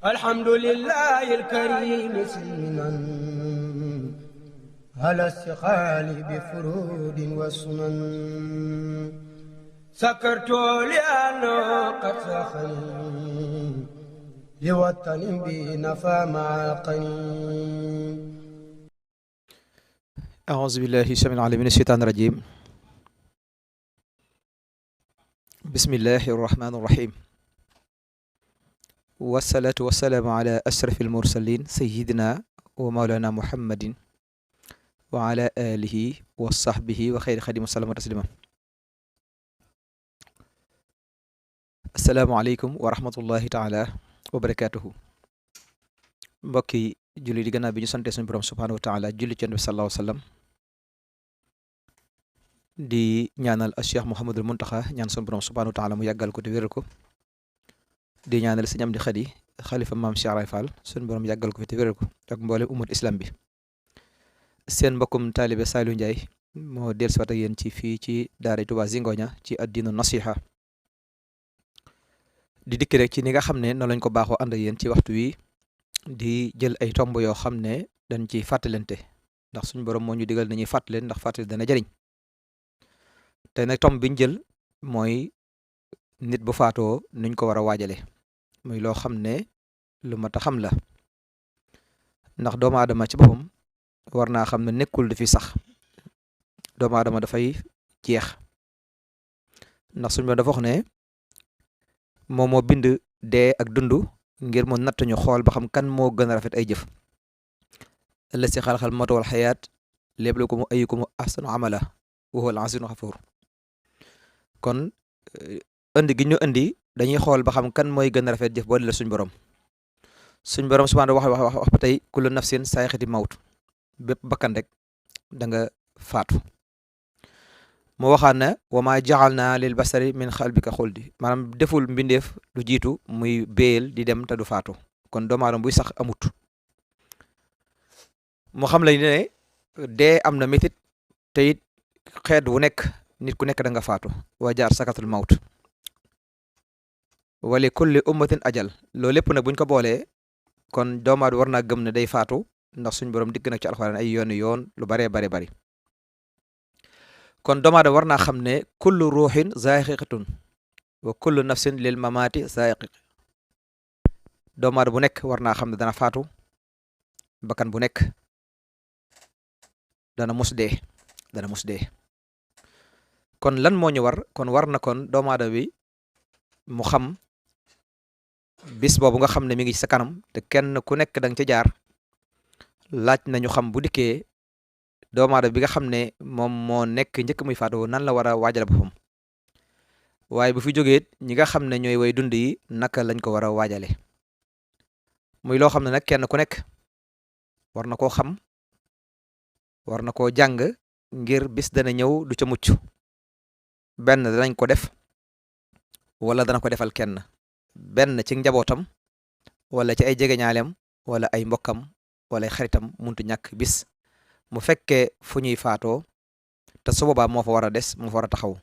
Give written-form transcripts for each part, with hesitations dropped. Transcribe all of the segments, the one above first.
الحمد لله الكريم سلما على استقال بفرود وسنن سكرت لأنه قد سخني لوطن بنفى مع القنين. أعوذ بالله السميع العليم من الشيطان الرجيم. بسم الله الرحمن الرحيم. والصلاة والسلام على أشرف المرسلين سيدنا ومولانا محمد وعلى آله وصحبه وخير خادم وسلم تسليما. السلام عليكم ورحمة الله تعالى وبركاته. mbokki julli di gannaaw bi ñu sante suñu borom subhanahu wa taala julli ci Yonent bi sallallahu alayhi wa sallam di ñaanal Cheikh Mouhamadul Muntaxa ñaan suñu borom subhanahu wa taala mu yàggal ko te wéral ko, di ñaanal Sëñ Amdi Xadi xalifa maam Cheikh Ibra Fall suñu borom yàggal ko fi te wéral ko ak mboolem ummat islam bi. Seen mbokkum taalibe Saliou Ndiaye moo dellusiwaat ak yéen ci fii ci daara Touba Zingoña ci addinu nasiha di dikk rek ci ni nga xam ne noonu lañ ko baaxoo ànd ak yéen ci waxtu wi di jël ay tomb yoo xam ne dañ ciy fàttalante ndax suñu borom moo ñu digal nañuy fàttale ndax fàttali dana jëriñ. tey nag tomb biñ jël mooy nit bu faatoo nuñ ko war a waajale muy loo xam ne lu mat a xam la ndax doomu aadama ci boppam war naa xam ne nekkul du fi sax doomu aadama dafay jeex ndax suñu borom dafa wax ne moom moo bind dee ak dund ngir mu natt ñu xool ba xam kan moo gën a rafet ay jëf. ëllëg si xalxal mawta wal xayaat liyabluwakum ayyukum ahsanu amala wa huwal azizul ghafuur. kon indi gi ñu indi dañuy xool ba xam kan mooy gën a rafet jëf boo di la suñ borom subhaanahu wax ba tey kullu nafsin saa'iqatul mawt, bépp bakkan rek da nga faatu. mu waxaat ne wa maa ja'alnaa lil basari min qalbika xuldi, maanaam deful mbindeef lu jiitu muy béyal di dem te du faatu, kon doomu aadama buy sax amut. mu xam lañ ne dee am na métit te it xeet wu nekk nit ku nekk da nga faatu. wa jaar sakatul mawt wa li kulli ummatin ajal, loolu lépp nag buñ ko boolee kon doomu aadama war naa gëm ne day faatu ndax suñ borom dikk nag ci alxuraan ay yoon lu baree bari. kon doomu aadama war naa xam ne kullu ruuxin zaa'iqatun wa kullu nafsin lil mamaati zaa'iqa. doomu aadama bu nekk war naa xam ne dana faatu, bakkan bu nekk dana mus dee. kon lan moo ñu war kon war na kon doomu aadama bi mu xam bis boobu nga xam ne mi ngi ci sa kanam te kenn ku nekk danga ca jaar. laaj nañu xam bu dikkee doomu aadama bi nga xam ne moom moo nekk njëkk muy faatu nan la war a waajale boppam, waaye bu fi jógee ñi nga xam ne ñooy way dund yi naka lañ ko war a waajale. muy loo xam ne nag kenn ku nekk war na koo xam, war na koo jàng ngir bis dana ñëw du ca mucc. benn danañ ko def wala dana ko defal kenn, benn ci njabootam wala ci ay jegeñaaleem wala ay mbokkam wala ay xaritam muntu ñàkk bis mu fekkee fu ñuy faatoo te su boobaa moo fa war a des, moo fa war a taxaw.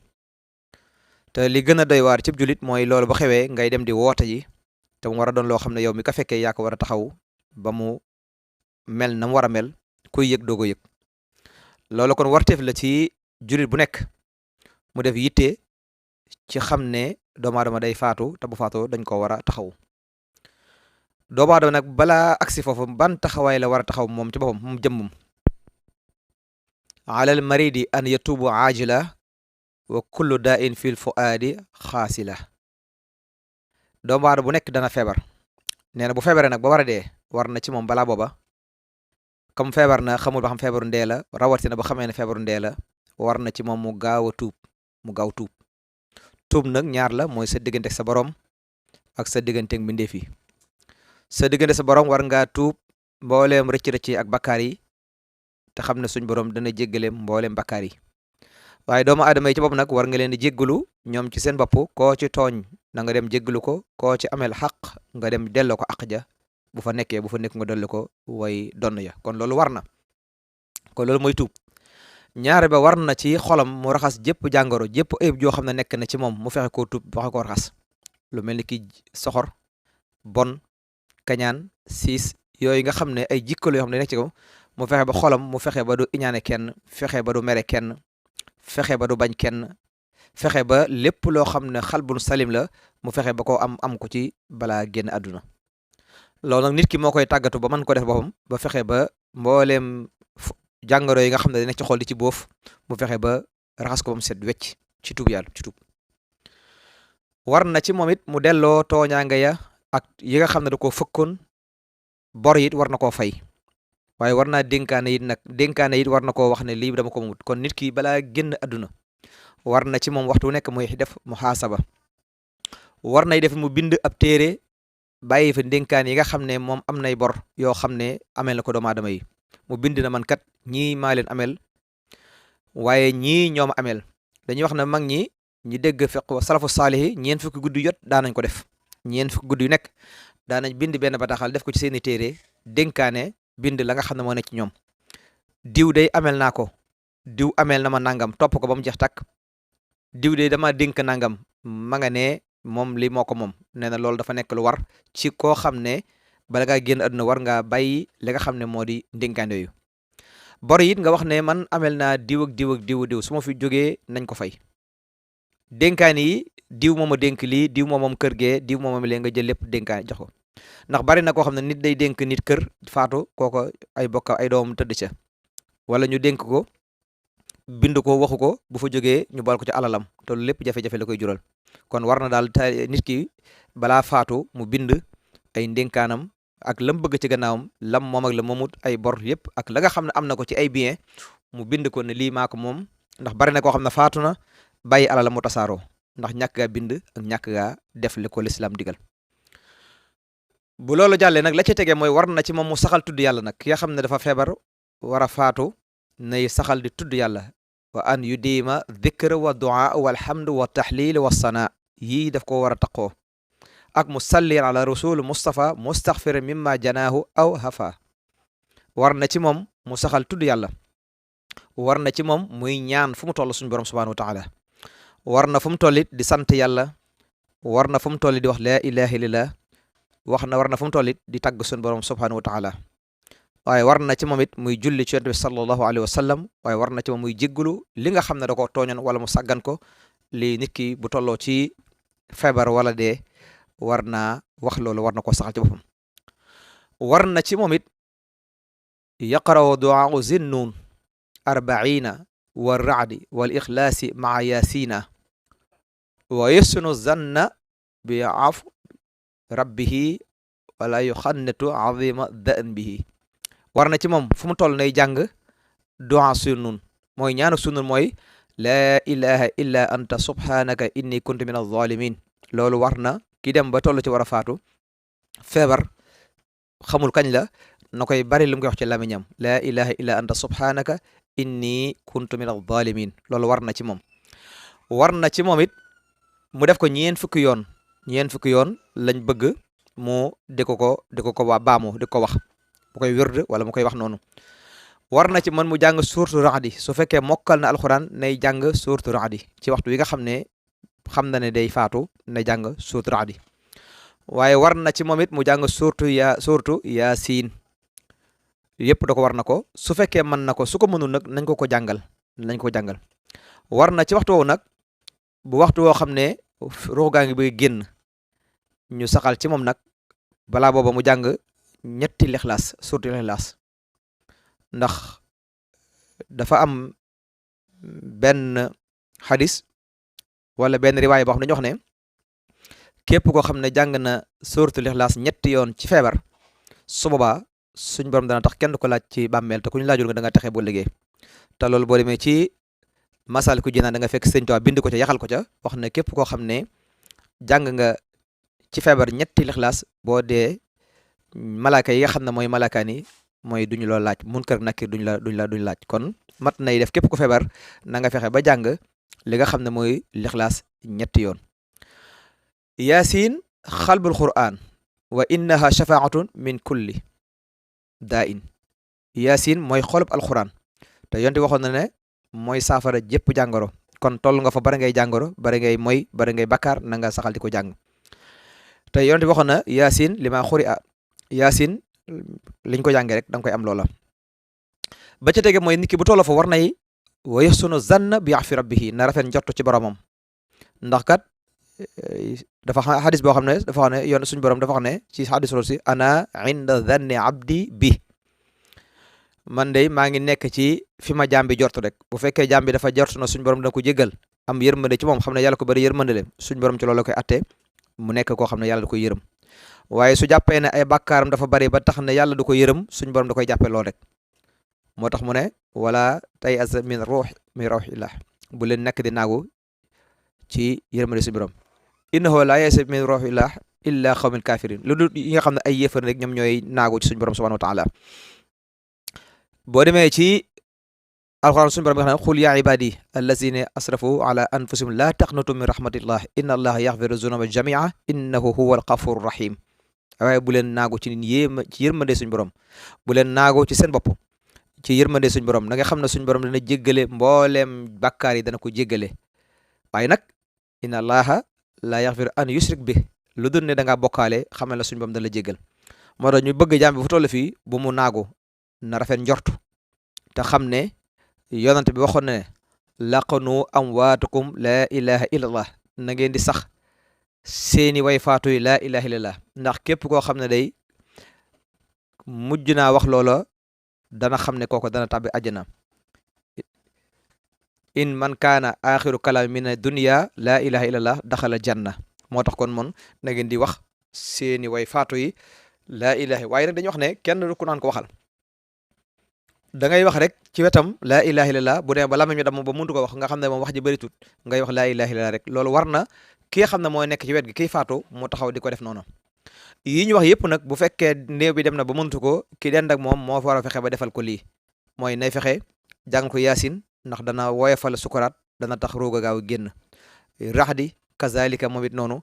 te li gën a doy waar cib julit mooy loolu ba xewee ngay dem di woote ji te mu war a doon loo xam ne yow mi ka fekkee yaa ko war a taxaw ba mu mel na mu war a mel, kuy yëg doogo yëg. loolu kon warteef la ci julit bu nekk mu def yitte ci xam ne doomu aadama day faatu te bu faatoo dañ ko war a taxaw. doomu aadama nag balaa agsi foofu ban taxawaay la war a taxaw moom ci boppam moom jëmmum. alal maridi an yatubu aajila wa kullu daa'in fil fuaadi xaasila. doomu aadama bu nekk dana feebar, nee na bu feebaree nag ba war a dee war na ci moom balaa booba comme feebar na xamul ba xam feebaru ndee la, rawatina ba xamee ne feebaru ndee la, war na ci moom mu gaaw tuub. tuub nag ñaar la, mooy sa diggante ak sa borom ak sa diggante ak mbindeef yi. sa diggante sa borom war ngaa tuub mbooleem rëcc-rëcc ak bakkaar yi te xam ne suñ borom dana jéggale mbooleem bakkaar yi. waaye doomu aadama yi ci bopp nag war nga leen di jéggalu ñoom ci seen bopp, koo ci tooñ na nga dem jéggalu ko, koo ci amel xaq nga dem delloo ko àq ja, bu fa nekk nga dolli ko way donn ya. kon loolu war na, kon loolu mooy tuub. ñaare ba war na ci xolam mu raxas jëpp jàngoro jëpp ayib joo xam ne nekk na ci moom mu fexe koo tuub waxe koo raxas. lu mel ni ki soxor, bon, kañaan siis yooyu nga xam ne ay jikko la yoo xam ne nekk ci ko mu fexe ba xolam mu fexe ba du iñaane kenn fexe ba du mere kenn fexe ba du bañ kenn fexe ba lépp loo xam ne xalbun salim la mu fexe ba ko am ko ci balaa génn àdduna loolu nag nit ki moo koy tàggatu ba mën ko def boppam ba fexe ba mbooleem jàngoro yi nga xam ne nekk ci xol di ci boof mu fexe ba raxas ko ba mu set wecc ci tuub yàlla ci tuub war na ci moom it mu delloo tooñaanga ya ak yi nga xam ne da koo fëkkoon bor it war na koo fay waaye war naa dénkaane it war na koo wax ne lii dama ko mut kon nit ki balaa génn àdduna war na ci moom waxtu nekk muy def muhaasaba war nay def mu bind ab téere bàyyi fa dénkaan yi nga xam ne moom am nay bor yoo xam ne amel na ko doomu aadama yi mu bind na man kat ñii maa leen amel waaye ñii ñoom amel dañuy wax ne mag ñi dégg fiq wa salafu saalihi ñeent fukki guddi yot daanañ ko def ñeent fukki guddi yu nekk daanañ bind benn bataaxal def ko ci seeni téere dénkaane bind la nga xam ne moo nekk ci ñoom diw day amel naa ko diw amel na ma nangam topp ko ba mu jeex takk diw day dama dénk nangam ma nga ne moom li moo ko moom nee na loolu dafa nekk lu war ci koo xam ne bala ngaa génn àdduna war ngaa bàyyi li nga xam ne moo di ndénkaan yooyu bor it nga wax ne man amel naa diw ak diw su ma fi jógee nañ ko fay dénkaan yi diw mooma dénk lii diw moomam kër gee diw moomam lee nga jël lépp dénkaan jox ko ndax bari na koo xam ne nit day dénk nit kër faatu kooko ay bokka ay doomam tëdd ca wala ñu dénk ko bind ko waxu ko bu fa jógee ñu bool ko ci alalam te lépp jafe-jafe la koy jural kon war na daal nit ki balaa faatu mu bind ay ndénkaanam ak lam bëgg ci gannaawam lam moom ak la moomut ay bor yëpp ak la nga xam ne am na ko ci ay bien mu bind ko ne lii maa ko moom ndax bari na koo xam ne faatu na bàyyi alalam mu tasaaroo ndax ñàkk gaa bind ak ñàkk gaa def li ko lislaam digal bu loolu jàllee nag la ci tegee mooy war na ci moom mu saxal tudd yàlla nag ki nga xam ne dafa feebar war a faatu nay saxal di tudd yàlla wa an yu diima dhikr wa duaa walhamdu wa tahlil wa sana yii daf ko war a taqoo ak mu salli ala rasul mustafa mustaghfir mimma janaahu aw hafa war na ci moom mu saxal tudd yàlla war na ci moom muy ñaan fu mu toll suñu borom subhanahu wa taala war na fu mu tollit di sant yàlla war na fu mu tollit di wax laa ilaha illallah war na fu mu tollit di tagg suñu borom subhanahu wa taala waaye war na ci moom it muy julli ci yonent bi sallallahu alayhi wa sallam waaye war na ci moom muy jéggulu li nga xam ne da ko tooñoon wala mu sàggan ko li nit ki bu tolloo ci feebar wala dee war naa wax loolu war na ko saxal ci boppam war na ci moom it yaqaraw duaa zinnuun 40 wa raadi wal ixlaasi maa yaasina wa yusnu zanna bi af rabbihi wala yuxannitu azima dan bihi war na ci moom fu mu toll nay jàng du'a sunnun mooy ñaanu sunnun mooy laa ilaha illa anta subhanaka inni kuntu min az-zalimin loolu war na ki dem ba toll ci war a faatu feebar xamul kañ la na koy bari lu mu koy wax ci lamiñam laa ilaha illa anta subhanaka inni kuntu min az-zalimin loolu war na ci moom war na ci moom it mu def ko ñeen fukki yoon lañ bëgg mu di ko waa baamu di ko wax bu koy wërd wala mu koy wax noonu war na ci man mu jàng suurtu raxdi su fekkee mokkal na alxuraan nay jàng suurtu raxdi ci waxtu wi nga xam na ne day faatu na jàng suurtu raxdi waaye war na ci moom it mu jàng suurtu yaasiin yëpp da ko war na ko su fekkee mën na ko su ko mënul nag nañ ko jàngal war na ci waxtu woowu nag bu waxtu woo xam ne ruux gaa ngi bëgg génn ñu saxal ci moom nag balaa booba mu jàng ñetti lixlaas suurtu lixlaas ndax dafa am benn xadis wala benn riwaay boo xam ne ñu wax ne képp koo xam ne jàng na suurtu lixlaas ñetti yoon ci feebar su boobaa suñ borom dana tax kenn ko laaj ci bàmmeel te ku ñu laajul nga da nga taxee boo liggéey te loolu boo demee ci Masaalikul Jinaan da nga fekk Sëñ Tuubaa bind ko ca yaxal ko ca wax ne képp koo xam ne jàng nga ci feebar ñetti lixlaas boo dee malaaka yi nga xam ne mooy malaakaan yi mooy duñu loo laaj Munkar Nakiir duñ laaj kon mat nay def képp ku feebar na nga fexe ba jàng li nga xam ne mooy lixlaas ñetti yoon yaasiin xalbul qur'aan wa innaha shafaatun min kulli daa in yaasiin mooy xolub alquran te yonte waxoon na ne mooy saafara jépp jàngoro kon toll nga fa bari ngay jàngoro bari ngay moy bari ngay bakkaar na nga saxal di ko jàng te yonte waxoon na yaasiin li ma xuri a yaasin liñ ko jàngee rek da nga koy am loola. ba ca tege mooy nit ki bu tolloo fa war nay wa yahsunu zanna bi afi rabbihi na rafet njortu ci boromam ndax kat dafa xadis boo xam ne dafa wax ne yoon suñu borom dafa wax ne ci xadis rosi ana inda zanni abdi bi man de maa ngi nekk ci fi ma jaam bi jortu rek bu fekkee jaam bi dafa jortu na suñu borom dana ko jéggal am yërmande ci moom xam ne yàlla ko bëri yërmande le suñu borom ci loolu la koy attee mu nekk koo xam ne yàlla da koy yërëm waaye su jàppee ne ay bàkkaaram dafa bari ba tax ne yàlla du ko yërëm suñu borom da koy jàppee lool rek moo tax mu ne wala tay as min rawxillah bu leen nekk di naagu ci yërmande suñu borom innahu la yas min rawxillah illa xawmin kafirin lu dul yi nga xam ne ay yéefar rek ñoom ñooy naagu ci suñu borom subhanahu wa taala boo demee ci alquran suñu borom nga xam ne xul yaa ibadi allazina asrafu ala anfusihim la taqnatu min rahmatillah inna allaha yaxfiru zunuba jamia innahu huwa alxafuru rahim waaye bu leen naagu ci ci yërmande suñu borom bu leen naagu ci seen bopp ci yërmande suñu borom da nga xam ne suñu borom dana jéggale mbooleem bàkkaar yi dana ko jéggale waaye nag inna allaha la yaxfiru an yusrik bi lu dul ne da ngaa bokkaale xam ne la suñu borom dana la jéggal moo tax ñu bëgg jaam bi fu toll fii bu mu naagu na rafet njortu te xam ne yonent bi waxoon na ne laqanu amwaatukum laa ilaha illallah na ngeen di sax seeni way faatu yi laa ilaha illallah ndax képp koo xam ne day mujj naa wax loola dana xam ne kooko dana tàbbi àjjana in man kaana axiru kalaam min dunya laa ilaha illallah daxala janna moo tax kon mon na ngeen di wax seeni way faatu yi laa ilaha waaye nag dañuy wax ne kenn du ku naan ko waxal da ngay wax rek ci wetam laa ilaha illallah bu dee ba lamañ mi dam ba muntu ko wax nga xam ne moom wax ji bëri tut ngay wax laa ilaha illallah rek loolu war na ki nga xam ne mooy nekk ci wet gi kiy faatu mu taxaw di ko def noonu yi ñu wax yëpp nag bu fekkee néew bi dem na ba muntu ko ki dend ak moom moo fa war a fexe ba defal ko lii mooy nay fexe jàng ko yaasin ndax dana woyofal sukuraat dana tax ruuga gaaw génn raxdi kazalika moom it noonu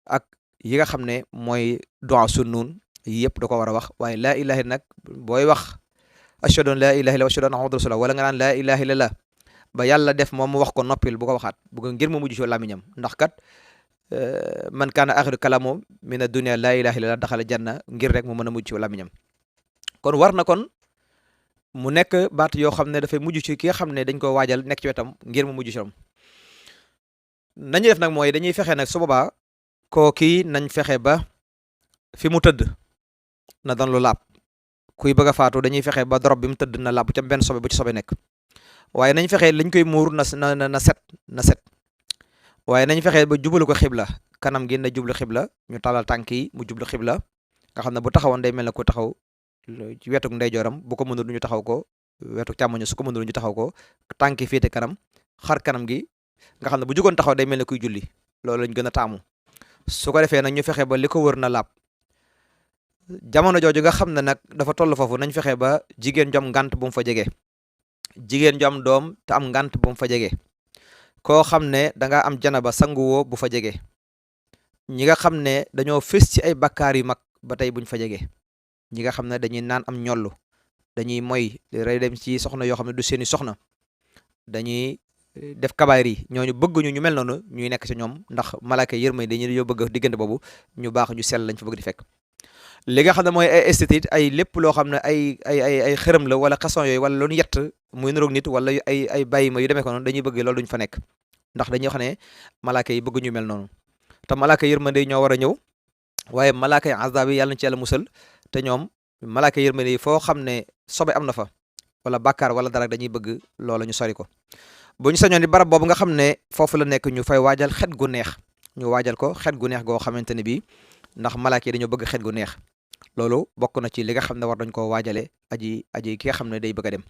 ak yi nga xam ne mooy du'a sunnun yëpp da ko war a wax waaye laa ilaha nag booy wax ashhadu an laa ilaha illallah wa ashhadu anna muhammadan rasulullah wala nga naan laa ilaha illallah ba yàlla def moom mu wax ko noppil bu ko waxaat bu ko ngir mu mujj ci làmmiñam ndax kat man kaana axiru kalaamu mina dunya laa ilaha illallah daxala janna ngir rek mu mën a mujj ci làmmiñam kon war na kon mu nekk baat yoo xam ne dafay mujj ci ki nga xam ne dañ ko waajal nekk ci wetam ngir mu mujj ci am nañu def nag mooy dañuy fexe nag su boobaa koo kii nañ fexe ba fi mu tëdd na doon lu laab kuy bëgg a faatu dañuy fexe ba dorob bi mu tëdd na laab bu ca benn sobe bu ci sobe nekk waaye nañ fexe liñ koy muur na set waaye nañ fexe ba jubalu ko xibla kanam gi na jublu xibla ñu talal tànk yi mu jublu xibla nga xam ne bu taxawoon day mel ne ku taxaw ci wetuk ndeyjooram bu ko mënul ñu taxaw ko wetuk càmmoñ su ko mënul ñu taxaw ko tànk yi féete kanam xar kanam gi nga xam ne bu jugoon taxaw day mel ne kuy julli loolu lañ gën a taamu su ko defee nag ñu fexe ba li ko wër na laab jamono jooju nga xam ne nag dafa toll foofu nañ fexe ba jigéen jom ngant bu mu fa jege jigéen jom doom te am ngant bu mu fa jege koo xam ne danga am janaba sanguwoo bu fa jege ñi nga xam ne dañoo fës ci ay bakkaar yu mag ba tey buñ fa jege ñi nga xam ne dañuy naan am ñollu dañuy moy rey dem ci soxna yoo xam ne du seeni soxna dañuy def kabaayir yi ñooñu bëgguñu ñu mel noonu ñuy nekk ci ñoom ndax malaaka yërmande dañuy bëgg diggante boobu ñu baax ñu sell lañ fa bëgg di fekk li nga xam ne mooy ay esthétique ay lépp loo xam ne ay xërëm la wala xason yooyu wala loolu yett muy niroog nit wala ay bàyyi ma yu demee ko noonu dañuy bëgg loolu duñ fa nekk ndax dañuy wax ne malaaka yi bëgg ñu mel noonu te malaaka yërmande ñoo war a ñëw waaye malaaka yi azab yi yàlla na ci yàlla musal te ñoom malaaka yërmande yi foo xam ne sobe am na fa wala bàkkaar wala dara dañuy bëgg loola ñu sori ko bu ñu sañoon di barab boobu nga xam ne foofu la nekk ñu fay waajal xet gu neex ñu waajal ko xet gu neex goo xamante ne bii ndax malaaka yi dañoo bëgg xet gu neex loolu bokk na ci li nga xam ne war dañ koo waajale aji ki nga xam ne day bëgg a dem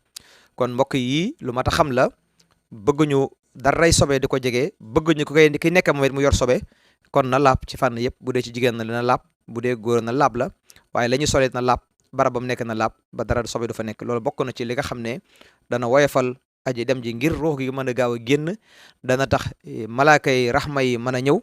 kon mbokk yi lu mat a xam la bëgguñu daray sobe di ko jege bëgguñu ki nekk moom it mu yor sobe kon na laab ci fànn yëpp bu dee ci jigéen na laab bu dee góor na laab la waaye la ñuy solee na laab barabam nekk na laab ba dara sobe du fa nekk loolu bokk na ci li nga xam ne dana woyofal aji dem ji ngir ruux gi mën a gaaw a génn dana tax malaaka yi raxma yi mën a ñëw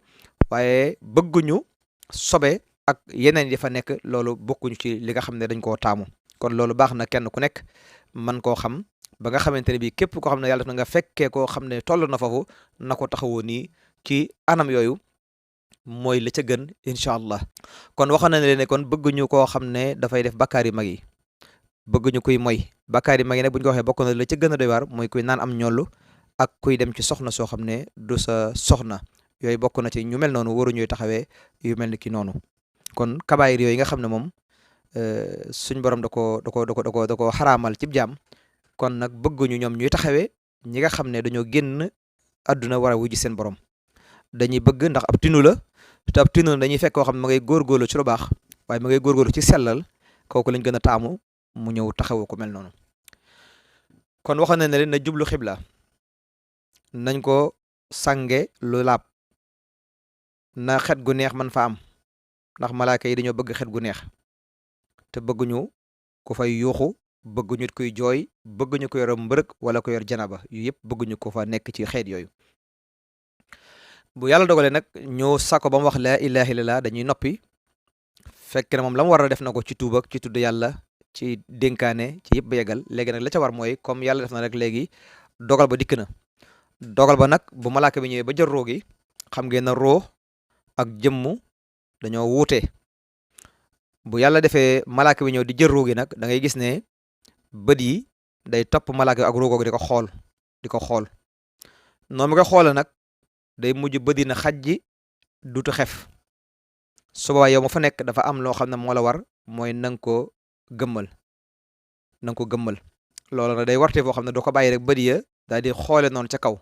waaye bëgguñu sobe ak yeneen yi fa nekk loolu bokkuñu ci li nga xam ne dañ koo taamu kon loolu baax na kenn ku nekk man koo xam ba nga xamante ne bii képp koo xam ne yàlla def na nga fekkee koo xam ne toll na foofu na ko taxawoo nii ci anam yooyu mooy la ca gën incha allah. kon waxoon na leen ne kon bëgguñu koo xam ne dafay def bakkaar yu mag yi bëgguñu kuy moy bakkaar yu mag yi nag bu ñu ko waxee bokk na la ca gën a doy waar mooy kuy naan am ñollu ak kuy dem ci soxna soo xam ne du sa soxna yooyu bokk na ci ñu mel noonu waruñuy taxawee yu mel ni ki noonu. kon kabaayir yooyu nga xam ne moom suñ borom da ko xaraamal cib jaam kon nag bëgguñu ñoom ñuy taxawee ñi nga xam ne dañoo génn àdduna war a wujji seen borom dañuy bëgg ndax ab tinu la te ab tinu dañuy fekk koo xam ne ma ngay góorgóorlu ci lu baax waaye ma ngay góorgóorlu ci sellal kooku lañ gën a taamu mu ñëw taxawu ko mel noonu. kon waxoon na ne leen na jublu xibla nañ ko sange lu laab na xet gu neex man fa am ndax malaaka yi dañoo bëgg xet gu neex te bëgguñu ku fay yuuxu bëgguñu kuy jooy bëgguñu ko yor mbërëg wala ko yor janaba yu yëpp bëgguñu ko fa nekk ci xeet yooyu. bu yàlla dogalee nag ñu sako ba mu wax laa ilaaha illallaah dañuy noppi fekk na moom la mu war a def na ko ci tuub ak ci tudd yàlla ci dénkaane ci yëpp ba yeggal léegi nag la ca war mooy comme yàlla def na rek léegi dogal ba dikk na dogal ba nag bu malaaka bi ñëwee ba jël roo gi xam ngeen na roo ak jëmmu dañoo wuute bu yàlla defee malaaka bi ñëw di jël roo gi nag da ngay gis ne bët yi day topp malaaka bi ak roo googu di ko xool noonu mi koy xoole nag day mujj bët yi na xaj ji dutu xef su boobaa yow ma fa nekk dafa am loo xam ne moo la war mooy nanga ko gëmmal loolu nag day warte foo xam ne doo ko bàyyi rek bët ya daal di xoole noonu ca kaw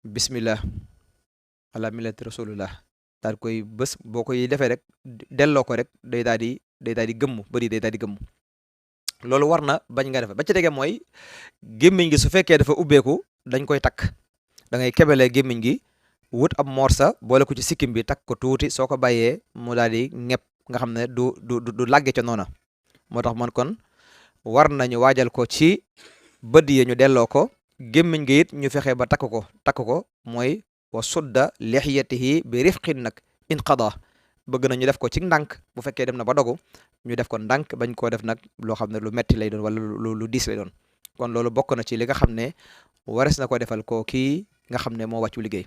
bismillah ala millati rasulullah daal koy bés boo koy defee rek delloo ko rek day daal di gëmm bët yi day daal di gëmm loolu war na bañ nga defe ba ci dege mooy gémmiñ gi su fekkee dafa ubbeeku dañ koy takk da ngay kebelee gémmiñ gi wut ab morsa boole ko ci sikkim bi takk ko tuuti soo ko bàyyee mu daal di ñepp nga xam ne du làgge ca noona moo tax man kon war nañu waajal ko ci bët yi ñu delloo ko gémmiñ gi it ñu fexe ba takk ko mooy wa sudda lixyatihi bi rifqin nag inqada bëgg na ñu def ko ci ndànk bu fekkee dem na ba dogu ñu def ko ndànk bañ koo def nag loo xam ne lu metti lay doon wala lu diis lay doon kon loolu bokk na ci li nga xam ne wares na ko defal ko kii nga xam ne moo wàccu liggéey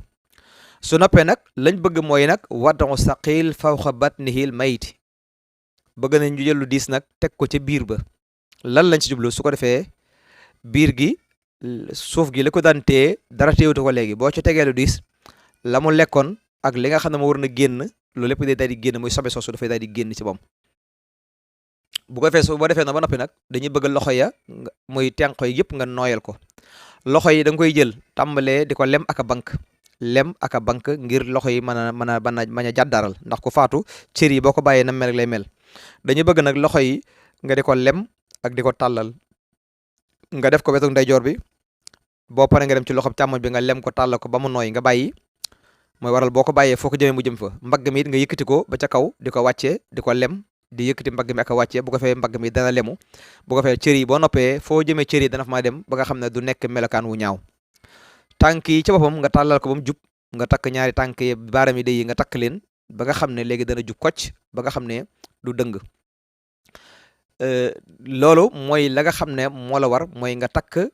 su noppee nag lañ bëgg mooy nag wad'u saqil fawqa batnihil mayti bëgg nañ ñu jël lu diis nag teg ko ca biir ba lan lañ ci jublu su ko defee biir gi suuf gi la ko daan téye dara téewutu ko léegi boo ci tegee lu diis la mu lekkoon ak li nga xam ne moo war na génn loolu lépp day daal di génn muy sobe soosu dafay daal di génn ci moom bu ko defee boo defee na ba noppi nag dañuy bëgg loxo ya muy tenqo yi yëpp nga nooyal ko loxo yi da nga koy jël tàmbalee di ko lem ak a bank ngir loxo yi mën a jàddaaral ndax ku faatu cër yi boo ko bàyyee na mel rek lay mel dañuy bëgg nag loxo yi nga di ko lem ak di ko tàllal nga def ko wetu ndeyjoor bi boo paree nga dem ci loxo càmmoñ bi nga lem ko tàllal ko ba mu nooy nga bàyyi mooy waral boo ko bàyyee foo ko jëmee mu jëm fa mbagg mi it nga yëkkati ko ba ca kaw di ko wàccee di ko lem di yëkkati mbagg mi ak a wàccee bu ko fee mbagg mi dana lemu bu ko fee cër yi boo noppee foo jëmee cër yi dana fa ma dem ba nga xam ne du nekk melokaan wu ñaaw tànk yi ci boppam nga tàllal ko ba mu jub nga takk ñaari tànk yi baaram yi day yi nga takk leen ba nga xam ne léegi dana jub kocc ba nga xam ne du dëng loolu mooy la nga xam ne moo la war mooy nga takk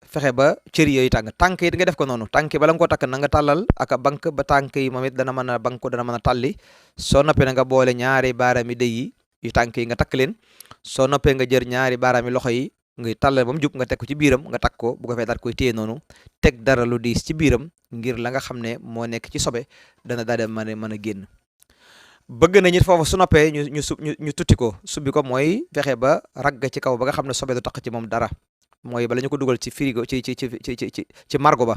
fexe ba cër yooyu tànk yi nga def ko noonu tànk yi bala nga ko takk na nga tàllal ak a bank ba tànk yi moom it dana mën a bank dana mën a tàlli soo noppee na nga boole ñaari baaraam yi day yi yu tànk yi nga takk leen soo noppee nga jër ñaari baaraam yi loxo yi ngay tàllal ba mu jub nga teg ko ci biiram nga takk ko bu ko fee daal koy téye noonu teg dara lu diis ci biiram ngir la nga xam ne moo nekk ci sobe dana daal di mën a génn bëgg nañu foofu su noppee ñu tutti ko subbi ko mooy fexe ba ragg ci kaw ba nga xam ne sobe du tax ci moom dara mooy bala ñu ko dugal ci frigo ci margo ba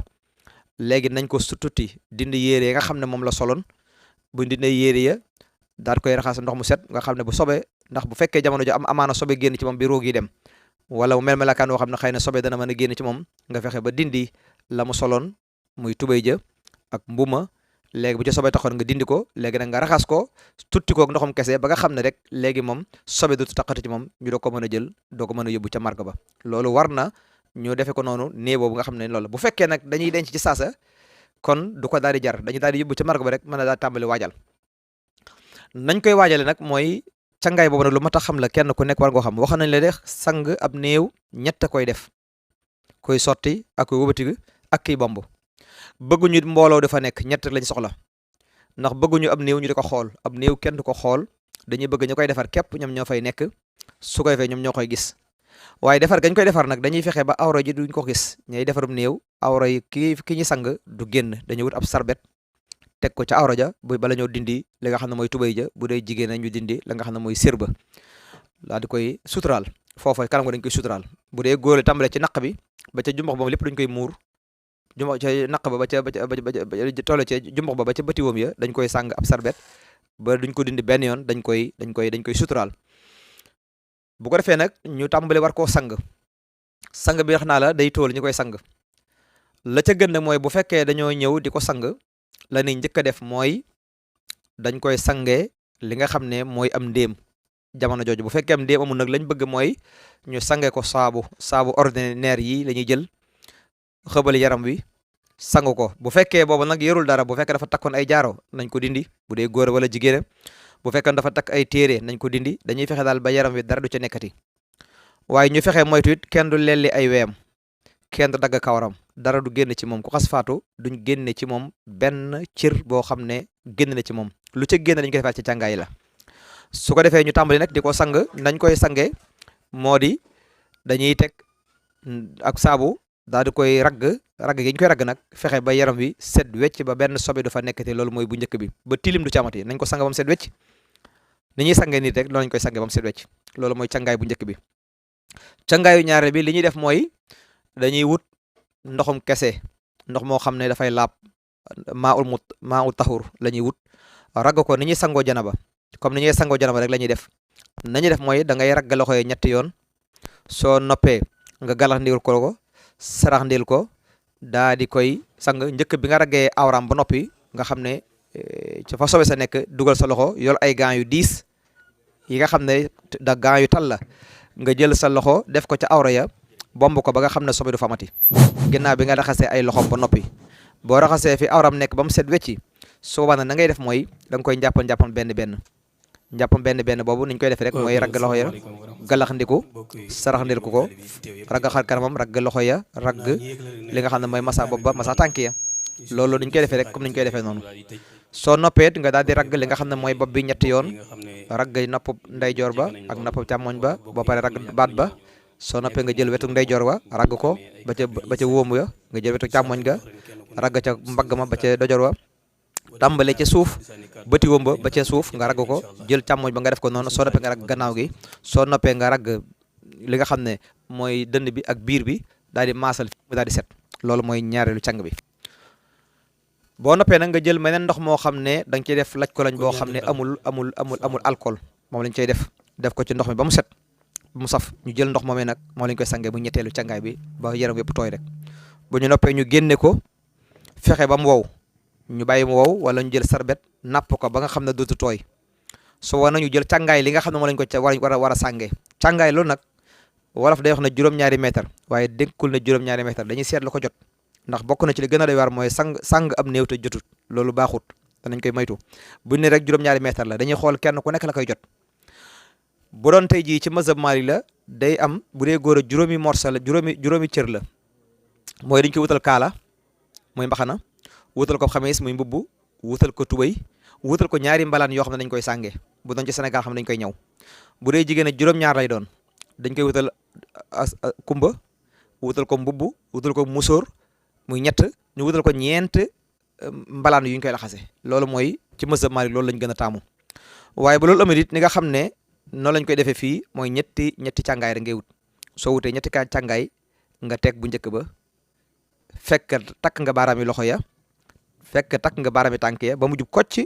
léegi nañ ko su tutti dindi yére yi nga xam ne moom la soloon bu dindee yére ya daal koy raxas ndox mu set nga xam ne bu sobe ndax bu fekkee jamono jo am amaana sobe génn ci moom bi roog yi dem wala mu melakaan woo xam ne xëy na sobe dana mën a génn ci moom nga fexe ba dindi la mu soloon muy tubéy ja ak mbuma léegi bu ca sobe taxoon nga dindi ko léegi nag nga raxas ko tutti ko ndoxum kese ba nga xam ne rek léegi moom sobe du taxati ci moom ñu doo ko mën a jël doo ko mën a yóbbu ca margo ba loolu war na ñu defe ko noonu nee boobu nga xam ne loolu bu fekkee nag dañuy denc ci saasa kon du ko daal di jar dañu daal di yóbbu ca margo ba rek mën a daal tàmbali waajal nañ koy waajale nag mooy cangaay boobu nag lu mat a xam la kenn ku nekk war nga xam wax nañ la de sang ab néew ñett koy def koy sotti ak koy wëbatigu ak kiy bomb bëgguñu mbooloo dafa nekk ñett lañ soxla ndax bëgguñu ab néew ñu di ko xool. Ab néew kenn du ko xool, dañuy bëgg ñu koy defar képp ñoom ñoo fay nekk, su koy fay ñoom ñoo koy gis. waaye defar gañ koy defar nag dañuy fexe ba awra ji duñ ko gis. ñay defarum néew awra yi ki ñu sang du génn, dañuy wut ab sarbet teg ko ca awra ja bala ñoo dindi li nga xam ne mooy tubay ja, bu dee jigéen ñu dindi la nga xam ne mooy sér ba daal di koy suturaal. foofa kanam nga dañ koy suturaal. bu dee góor tàmbale ci naq bi ba ca jumbax ba lépp dañ koy muur, jumbax ca naq ba ba ca tolle ca jumbax ba ca bëti woom ya dañ koy sàng ab sarbet ba duñ ko dindi benn yoon, dañ koy suturaal. bu ko defee nag ñu tàmbale war koo sang bi wax naa la day tool ñu koy sang. la ca gën nag mooy bu fekkee dañoo ñëw di ko sang, la ñuy njëkk a def mooy dañ koy sangee li nga xam ne mooy am ndéem. jamono jooju bu fekkee am ndéem amul nag lañ bëgg mooy ñu sangee ko saabu ordinaire yi la ñuy jël xëbal yaram wi sang ko. bu fekkee boobu nag yorul dara, bu fekkee dafa takkoon ay jaaro nañ ko dindi, bu dee góor wala jigéen. bu fekkee dafa takk ay téere nañ ko dindi. dañuy fexe daal ba yaram wi dara du ca nekkati. waaye ñu fexe moytu it kenn du lelli ay weem, kenn du dagg kawaram, dara du génn ci moom. ku xas faatu duñ génne ci moom benn cër boo xam ne génn na ci moom. lu ca génn dañ ko defaat ci càngaay la. su ko defee ñu tàmbali nag di ko sang. nañ koy sange moo di dañuy teg ak saabu daal di koy ragg gi ñu koy ragg nag fexe ba yaram wi set wecc ba benn sobe du fa nekkati. loolu mooy bu njëkk bi, ba tilim du ci amati. nañ ko sang ba mu set wecc ni ñuy sangee nit rek loolu lañ koy sange ba mu set wecc. loolu mooy cangaay bu njëkk bi. cangaayu ñaareel bi li ñuy def mooy dañuy wut ndoxum kese, ndox moo xam ne dafay laab, maa ul taxur la ñuy wut ragg ko ni ñuy sangoo janaba. comme ni ñuy sangoo janaba rek la ñuy def. nañuy def mooy da ngay ragg loxo yi ñetti yoon, soo noppee nga galax ndiil ko sarax ndiil ko daa di koy sang. njëkk bi nga raggee awram ba noppi nga xam ne ca fa sobe sa nekk, dugal sa loxo yor ay gants yu diis yi nga xam ne da gants yu tal la, nga jël sa loxo def ko ca awra ya bomb ko ba nga xam ne sobe du fa amati. ginnaaw bi nga raxasee ay loxom ba noppi, boo raxasee fi awram nekk ba mu set wecci, soo wane na ngay def mooy da nga koy njàppam benn boobu niñ koy defee rek mooy ragg loxo ya, galax ndiku sarax ndil ko ragg xar kanamam, ragg loxo ya, ragg li nga xam ne mooy masa bopp ba masa tànk ya. loolu niñ koy defee rek comme niñ koy defee noonu. soo noppee nga daal di ragg li nga xam ne mooy bopp bi ñetti yoon, ragg nopp ndeyjoor ba ak nopp càmmoñ ba, boo pare ragg baat ba. soo noppee nga jël wetu ndeyjoor wa ragg ko ba ca wóomu ya, nga jël wetu càmmoñ ga ragg ca mbagg ma ba ca dojoor wa, tàmbale ca suuf bëti wóom ba ca suuf nga ragg ko, jël càmmoñ ba nga def ko noonu. soo noppee nga ragg gannaaw gi, soo noppee nga ragg li nga xam ne mooy dënn bi ak biir bi, daal di maasal fi daal di set. loolu mooy ñaareelu càng bi. boo noppee nag nga jël meneen ndox moo xam ne da nga ciy def laj ko lañ boo xam ne amul alcool, moom lañ cay def ko ci ndox mi ba mu set ba mu saf. ñu jël ndox moomee nag moo lañ koy sangee bu ñetteelu càngaay bi ba yaram yëpp tooy rek. bu ñu noppee ñu génne ko fexe ba mu wow, ñu bàyyi mu wow wala ñu jël sarbet napp ko ba nga xam ne dootu tooy. su war nañu jël càngaay li nga xam ne moo lañ ko ca war a sàngee. càngaay loolu nag wolof day wax ne juróom-ñaari mètre, waaye dénkul na juróom-ñaari mètre. dañuy seet lu ko jot, ndax bokk na ci li gën a doy waar mooy sang am néew te jotut. loolu baaxut, danañ koy moytu. buñ ne rek juróom-ñaari mètre la, dañuy xool kenn ku nekk la koy jot. bu doon tey jii ci mazhab Maalik la day am, bu dee góor a juróomi morsa la, juróomi cër la. mooy dañ koy wutal kaala muy mbaxana, wutal ko xamis muy mbubb, wutal ko tubay, wutal ko ñaari mbalaan yoo xam ne dañ koy sànge. bu doon ci Sénégal xam ne dañ koy ñëw. bu dee jigéen a juróom-ñaar lay doon, dañ koy wutal kumba, wutal ko mbubb, wutal ko musóor muy ñett, ñu wutal ko ñeent mbalaan yu ñu koy laxase. loolu mooy ci mazhab Maalik loolu lañ gën a taamu. waaye bu loolu amee it ni nga xam ne noonu lañ koy defee fii mooy ñetti càngaay rek ngay wut. soo wutee ñetti càngaay nga teg bu njëkk ba, fekk takk nga baaraami loxo ya, fekk takk nga baaraami tànk ya ba mu jub kocc,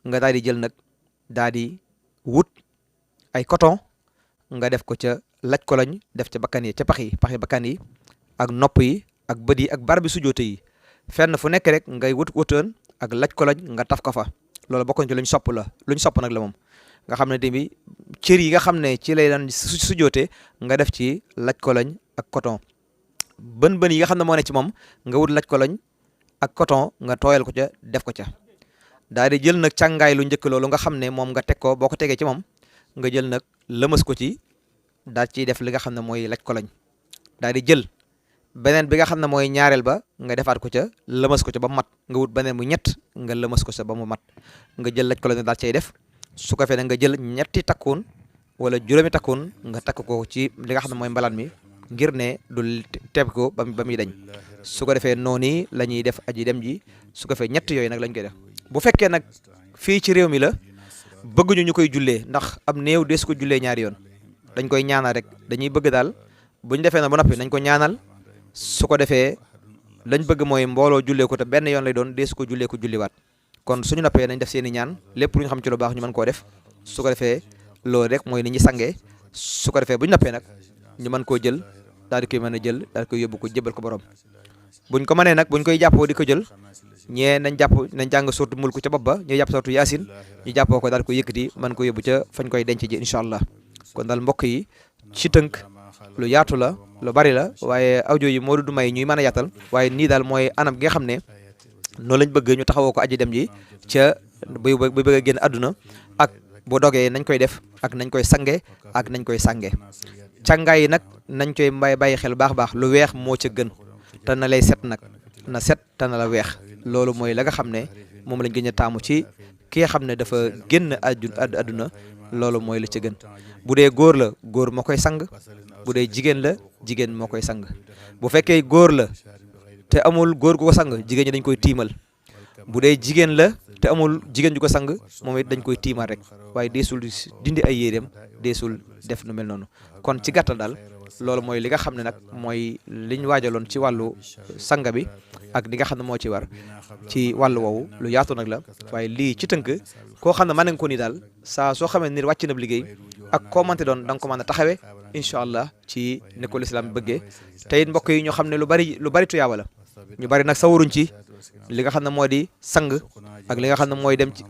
nga daal di jël nag daal di wut ay coton nga def ko ca laj ko lañ, def ca bakkan yi, ca paxi bakkan yi ak nopp yi ak bët yi ak barabi sujoote yi. fenn fu nekk rek ngay wutoon ak laj ko lañ nga taf ko fa. loolu bokkoon ci luñ sopp nag la moom. nga xam ne tamit cër yi nga xam ne ci lay daan sujoote nga def ci laj ko lañ ak coton. bën yi nga xam ne moo ne ci moom nga wut laj ko lañ ak coton nga tooyal ko ca def ko ca. daal di jël nag càngaay lu njëkk loolu nga xam ne moom nga teg ko, boo ko tegee ci moom nga jël nag lëmas ko ci daal ciy def li nga xam ne mooy laj ko lañ. daal di jël beneen bi nga xam ne mooy ñaareel ba nga defaat ko ca lëmas ko ca ba mu mat nga wut beneen bu ñett nga lëmas ko ca ba mu mat nga jël laj ko la ne daal cay def su ko fee nga jël ñetti takkuun wala juróomi takkuun nga takk ko ci li nga xam ne mooy mbalaan mi ngir ne du teeb ko ba muy dañ su ko defee noonu la ñuy def aji dem ji su ko fee ñett yooyu nag lañ koy def bu fekkee nag fii ci réew mi la bëgguñu ñu koy jullee ndax am néew dees ko jullee ñaari yoon dañ koy ñaanal rek dañuy bëgg daal bu ñu defee na ba noppi nañ ko ñaanal su ko defee lañ bëgg mooy mbooloo jullee ko te benn yoon lay doon dees ko jullee ko julliwaat kon suñu noppee nañ def seen i ñaan lépp lu ñu xam ci lu baax ñu mën koo def su ko defee loolu rek mooy ni ñuy sangee su ko defee bu ñu noppee nag ñu mën koo jël daal di koy mën a jël daal di koy yóbbu ko jébal ko borom buñ ko mënee nag buñ koy jàppoo di ko jël ñee nañ jàng sortu mulku ca bopp ba ñu jàpp sortu yaasin ñu jàppoo ko daal di ko yëkkati mën ko yóbbu ca fañ koy denc ji incha allah kon daal mbokk yi ci tënk lu yaatu la lu bari la waaye audio yi moo du may ñuy mën a yaatal waaye nii daal mooy anam gi nga xam ne noonu lañ bëgg ñu taxawoo ko aji dem ji ca bu bëgg a génn àdduna ak bu dogee nañ koy def ak nañ koy sange ak nañ koy sange càngaay yi nag nañ koy bàyyi xel baax baax lu weex moo ca gën te na lay set nag na set te na la weex loolu mooy la nga xam ne moom lañ gën a taamu ci ki nga xam ne dafa génn àdduna loolu mooy la ca gën bu dee góor la góor moo koy sang bu dee jigéen la jigéen moo koy sang bu fekkee góor la te amul góor gu ko sang jigéen ñi dañ koy tiimal bu dee jigéen la te amul jigéen ju ko sang moom it dañ koy tiimal rek waaye deesul dindi ay yéreem deesul def nu mel noonu kon ci gàttal daal loolu mooy li nga xam ne nag mooy liñ waajaloon ci wàllu sanga bi ak li nga xam ne moo ci war ci wàllu woowu lu yaatu nag la waaye lii ci tënk koo xam ne mën nañ ko ni daal saa soo xamee nit wàcc na liggéey ak koo mënte doon da nga ko mën a taxawee incha allah ci ni ko lislaam bëggee te it mbokk yi ñu xam ne lu bari tuyaaba la ñu bari nag sawaruñ ci li nga xam ne moo di sang ak li nga xam ne mooy dem ci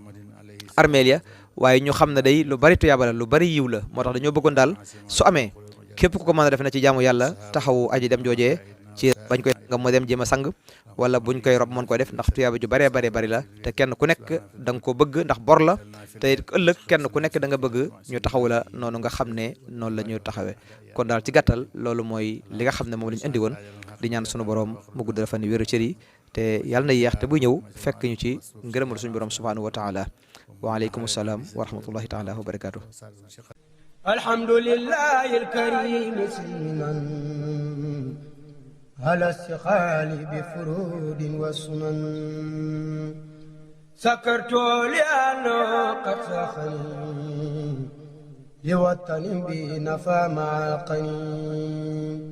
armeel ya waaye ñu xam ne day lu bari tuyaaba la lu bari yiw la moo tax dañoo bëggoon daal su amee képp ku ko mën a def na ci jaamu yàlla taxawu aji dem joojee ci bañ koy nga moo dem jéem a sang wala buñ koy rob mën ko def ndax tuyaaba ju baree bari la te kenn ku nekk da nga ko bëgg ndax bor la te ëllëg kenn ku nekk da nga bëgg ñu taxawu la noonu nga xam ne noonu la ñu taxawee kon daal ci gàttal loolu mooy li nga xam ne moom la ñu indi woon di ñaan sunu borom mu gudd fan wéeru cër yi te yàlla na yeex te buy ñëw fekk ñu ci ngërëmal suñu borom subhanahu wa taala wa aleykum salaam wa rahmatullahi taala wa barakaatu. alhamdulillahi alkarim sinan ala istiqaali bi furudin wa sunan sakartu li anna qad saxani li watanin bi nafa maa qani